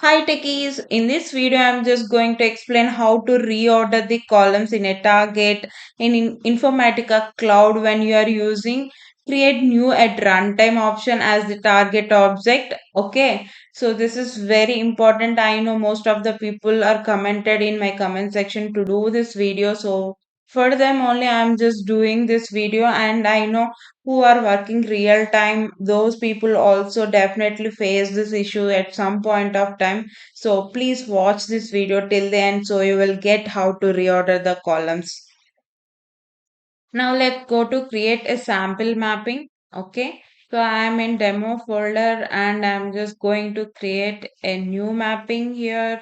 Hi techies, in this video I'm just going to explain how to reorder the columns in a target in Informatica Cloud when you are using create new at runtime option as the target object. Okay, so this is very important. I know most of the people are commented in my comment section to do this video, so for them only I'm just doing this video, and I know who are working real time, those people also definitely face this issue at some point of time. So please watch this video till the end so you will get how to reorder the columns. Now let's go to create a sample mapping. Okay, so I am in demo folder and I'm just going to create a new mapping here.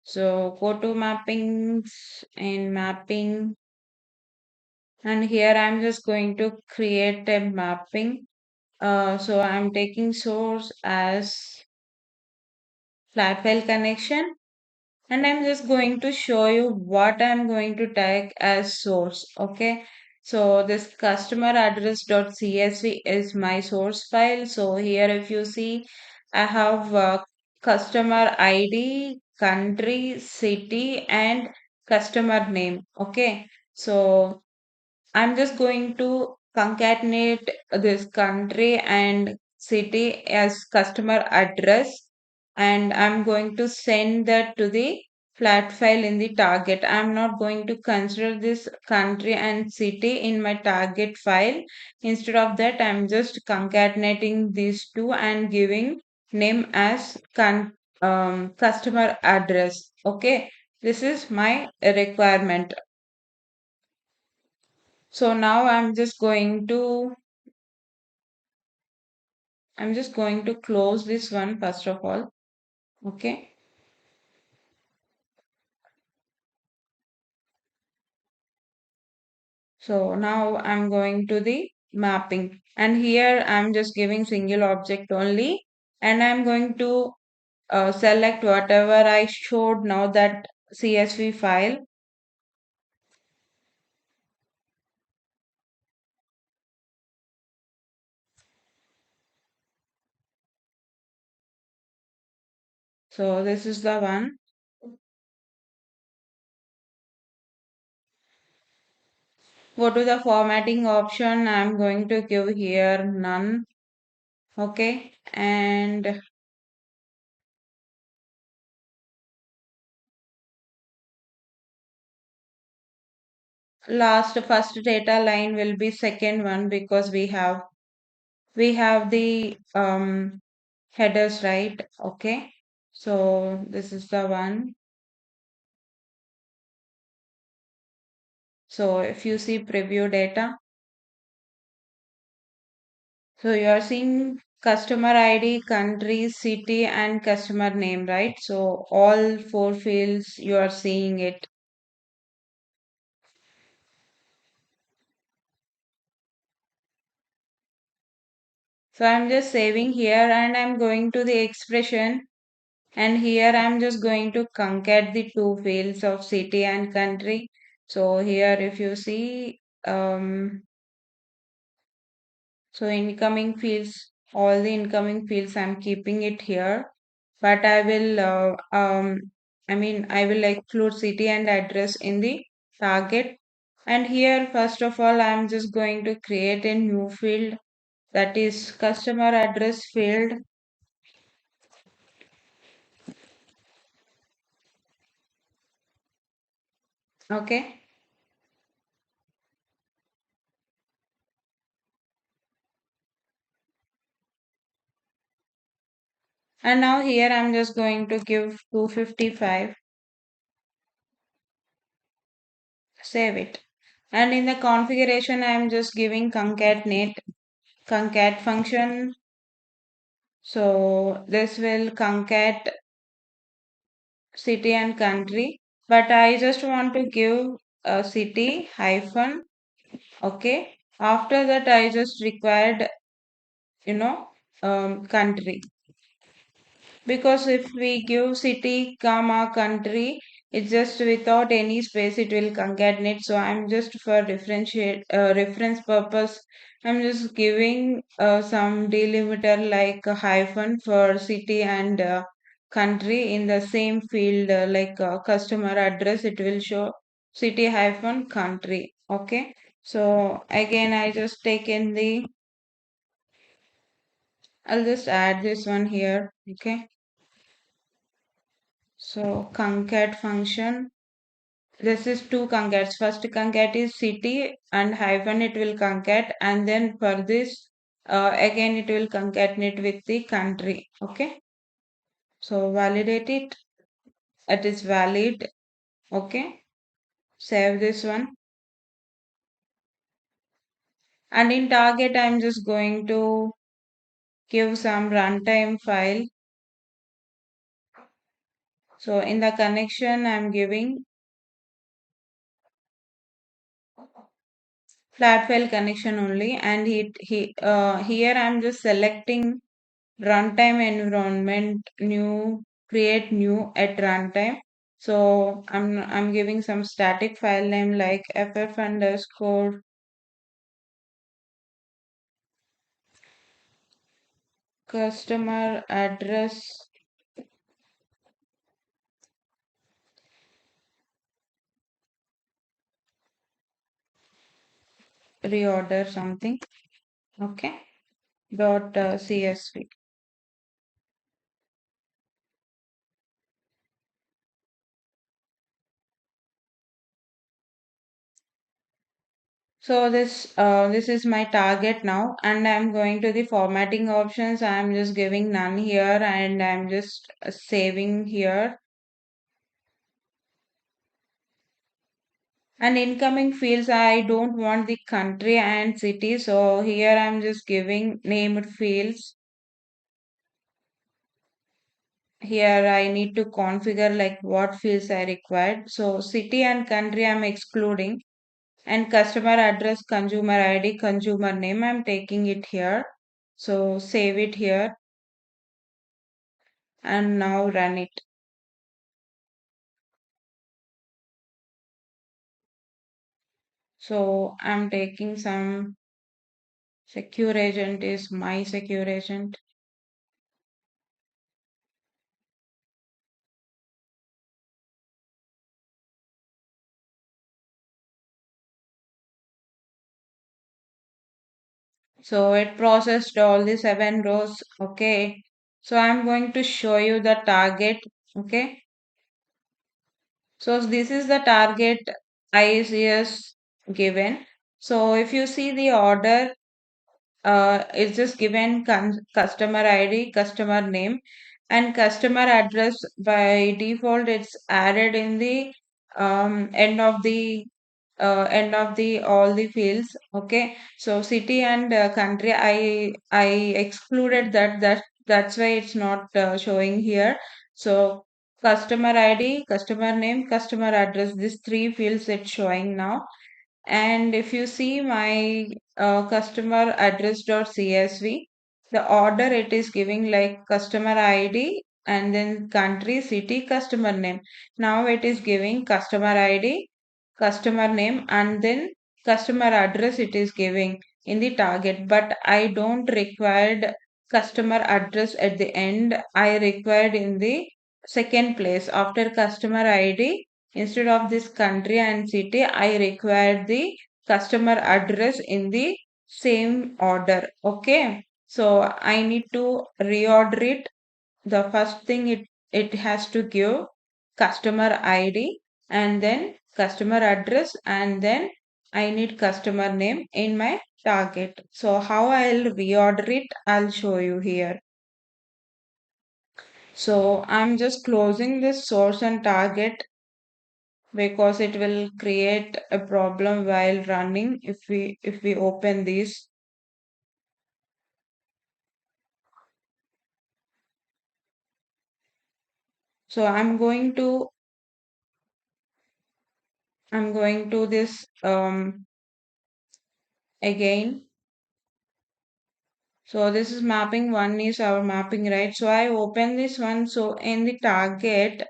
So go to mappings and mapping, and here I'm just going to create a mapping. So I'm taking source as flat file connection, and I'm just going to show you what I'm going to tag as source. Okay, so this customer address.csv is my source file. So here if you see, I have customer ID, country, city, and customer name. Okay, so I'm just going to concatenate this country and city as customer address, and I'm going to send that to the flat file in the target. I'm not going to consider this country and city in my target file. Instead of that, I'm just concatenating these two and giving name as customer address. Okay, this is my requirement. So now I'm just going to close this one first of all. Okay. So now I'm going to the mapping, and here I'm just giving single object only, and I'm going to select whatever I showed now, that CSV file. So this is the one. Go to the formatting option. I'm going to give here none. Okay. And last first data line will be second one, because we have the headers, right? Okay, so this is the one. So if you see preview data, so you are seeing customer ID, country, city, and customer name, right? So all four fields you are seeing it. So I'm just saving here, and I'm going to the expression, and here I'm just going to concat the two fields of city and country. So here if you see, so incoming fields, all the incoming fields I'm keeping it here, but I will include city and address in the target. And here first of all I'm just going to create a new field, that is customer address field. Okay, and now here I'm just going to give 255, save it. And in the configuration I'm just giving concat function. So this will concat city and country, but I just want to give a city hyphen. Okay, after that I just required, you know, country, because if we give city comma country, it's just without any space it will concatenate. So I'm just for differentiate reference purpose, I'm just giving some delimiter like a hyphen for city and country in the same field, like customer address, it will show city hyphen country. Okay. So again, I'll just add this one here. Okay. So concat function. This is two concats. First concat is city and hyphen it will concat, and then for this again it will concatenate with the country. Okay. So validate it. It is valid. Okay. Save this one. And in target, I'm just going to give some runtime file. So in the connection, I'm giving flat file connection only. And here I'm just selecting runtime environment, new, create new at runtime. So I'm giving some static file name like ff underscore customer address reorder something. Okay. Dot csv. So this is my target now, and I'm going to the formatting options. I'm just giving none here, and I'm just saving here. And incoming fields, I don't want the country and city, so here I'm just giving named fields. Here I need to configure like what fields I required. So city and country I'm excluding, and customer address, consumer ID, consumer name I'm taking it here. So save it here and now run it. So I'm taking some secure agent is my secure agent. So it processed all the 7 rows. Okay. So I'm going to show you the target. Okay. So this is the target IICS given. So if you see the order, it's just given customer ID, customer name, and customer address. By default, it's added in the end of the all the fields. Okay, so city and country, I excluded that's why it's not showing here. So customer ID, customer name, customer address, these three fields it's showing now. And if you see my customer address.csv, the order it is giving like customer ID and then country, city, customer name. Now it is giving customer ID, customer name, and then customer address it is giving in the target. But I don't required customer address at the end. I required in the second place after customer ID. Instead of this country and city, I require the customer address in the same order. Okay. So I need to reorder it. The first thing it has to give customer ID and then customer address and then I need customer name in my target. So how I'll reorder it, I'll show you here. So I'm just closing this source and target because it will create a problem while running if we open these. So I'm going to this again. So this is mapping one is our mapping, right? So I open this one. So in the target,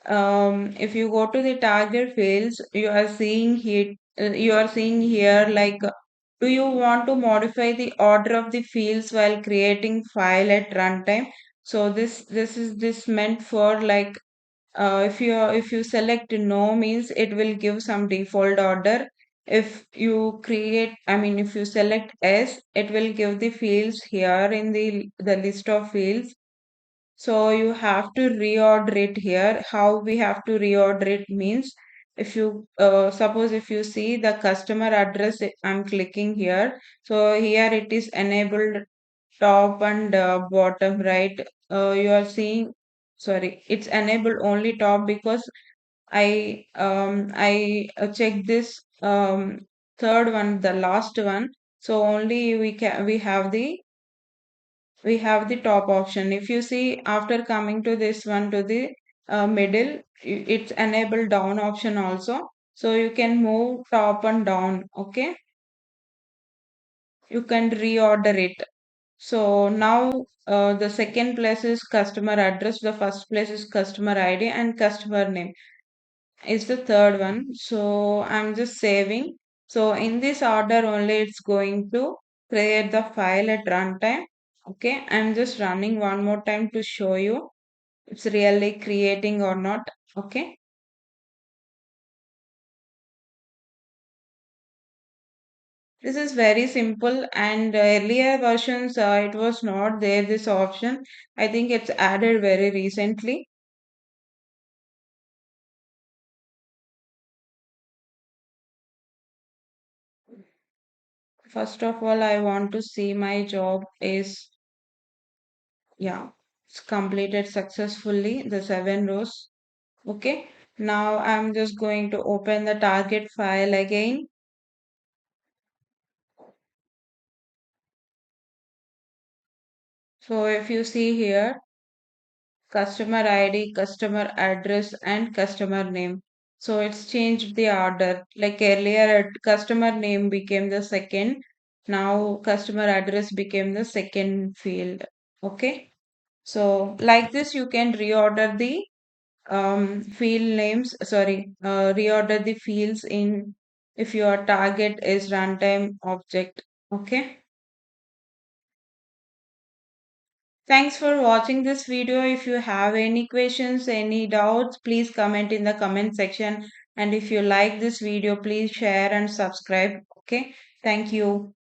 if you go to the target fields, you are seeing here like, do you want to modify the order of the fields while creating file at runtime? So this meant for like if you select no means it will give some default order. If you create, I mean, if you select S, it will give the fields here in the list of fields. So you have to reorder it here. How we have to reorder it means, if you suppose if you see the customer address, I'm clicking here. So here it is enabled top and bottom, right? You are seeing, sorry, it's enabled only top because I checked this third one, the last one. So only we have the top option. If you see after coming to this one to the middle, it's enable down option also. So you can move top and down. Okay, you can reorder it. So now the second place is customer address, the first place is customer ID, and customer name is the third one. So I'm just saving. So in this order only it's going to create the file at runtime. Okay, I'm just running one more time to show you it's really creating or not. Okay, this is very simple, and earlier versions it was not there this option. I think it's added very recently. First of all, I want to see my job is, yeah, it's completed successfully, the 7 rows. Okay, now I'm just going to open the target file again. So if you see here, customer ID, customer address, and customer name. So it's changed the order. Like earlier, customer name became the second. Now customer address became the second field. Okay. So like this, you can reorder the field names. Sorry, reorder the fields in if your target is runtime object. Okay. Thanks for watching this video. If you have any questions, any doubts, please comment in the comment section. And if you like this video, please share and subscribe. Okay. Thank you.